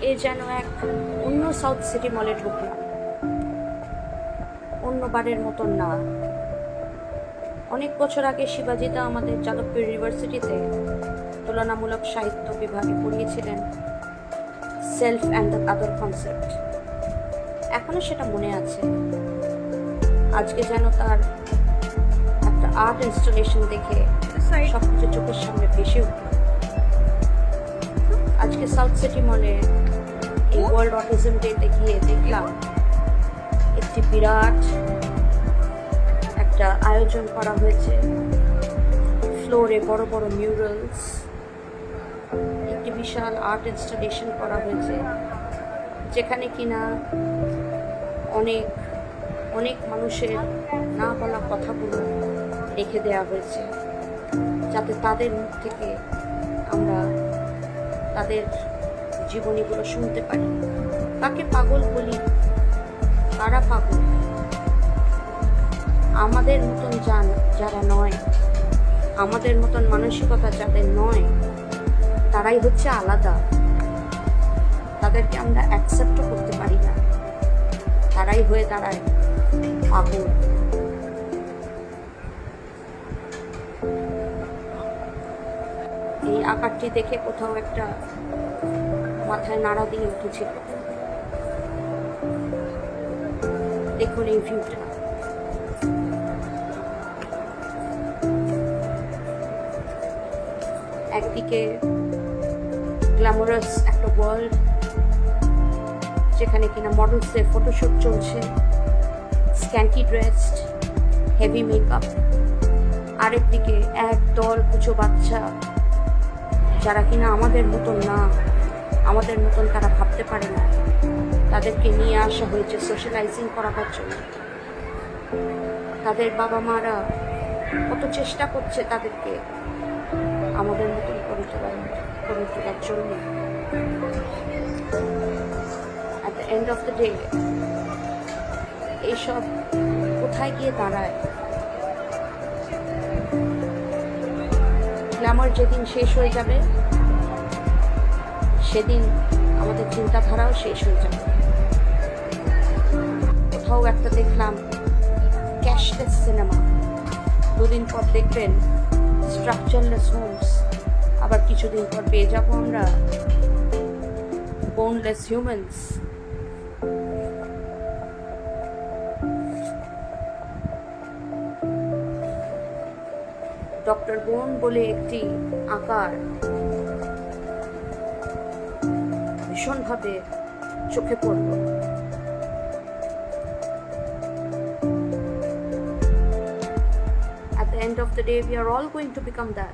এ যেন এক অন্য সাউথ সিটি মলে ঢুকলাম, অন্যবারের মতন না। অনেক বছর আগে শিবাজিদা আমাদের যাদবপুর ইউনিভার্সিটিতে তুলনামূলক সাহিত্য বিভাগে পড়িয়েছিলেন self and the other concept. এখনো সেটা মনে আছে। আজকে যেন তার একটা আর্ট ইনস্টলেশন দেখে সবকিছু চোখের সামনে ভেসে উঠল। আজকে সাউথ সিটি মলে এই ওয়ার্ল্ড অটিজম ডেতে গিয়ে দেখলাম একটি বিরাট একটা আয়োজন করা হয়েছে। ফ্লোরে বড় বড় মিউরালস, একটি বিশাল আর্ট ইনস্টলেশন করা হয়েছে, যেখানে কিনা অনেক অনেক মানুষের না বলা কথাগুলো রেখে দেওয়া হয়েছে, যাতে তাদের মুখ থেকে আমরা তাদের জীবনীগুলো শুনতে পারি। কাকে পাগল বলি, কারা পাগল? আমাদের মতন যারা নয়, আমাদের মতন মানসিকতা যাদের নয়, তারাই হচ্ছে আলাদা। তাদেরকে আমরা অ্যাকসেপ্টও করতে পারি না, তারাই হয়ে দাঁড়ায় পাগল। এই আকারটি দেখে কোথাও একটা মাথায় নাড়া দিয়ে উঠেছিল। দেখুন এই ভিউটা। একদিকে গ্ল্যামারাস একটা ওয়ার্ল্ড, যেখানে কিনা মডেলসদের ফটোশুট চলছে, স্ক্যান্টি ড্রেসড, হেভি মেকআপ। আরেকদিকে এক দল কুচো বাচ্চা, যারা কিনা আমাদের মতন না, আমাদের মতন তারা ভাবতে পারে না, তাদেরকে নিয়ে আসা হয়েছে সোশ্যালাইজিং করাবার জন্য। তাদের বাবা মারা কত চেষ্টা করছে তাদেরকে আমাদের মতন করে তোলার জন্য। At the end of the day এইসব কোথায় গিয়ে দাঁড়ায়? গ্ল্যামার যেদিন শেষ হয়ে যাবে, সেদিন আমাদের চিন্তাধারাও শেষ হয়ে যাবে। কোথাও একটা দেখলাম ক্যাশলেস সিনেমা, দুদিন পর দেখবেন স্ট্রাকচারলেস হোমস, আবার কিছুদিন পর পেয়ে যাবো আমরা বোনলেস হিউম্যানস। ডক্টর বোন বলে একটি আকার ভীষণভাবে চোখে পড়ল। At the end of the day, we are all going to become that.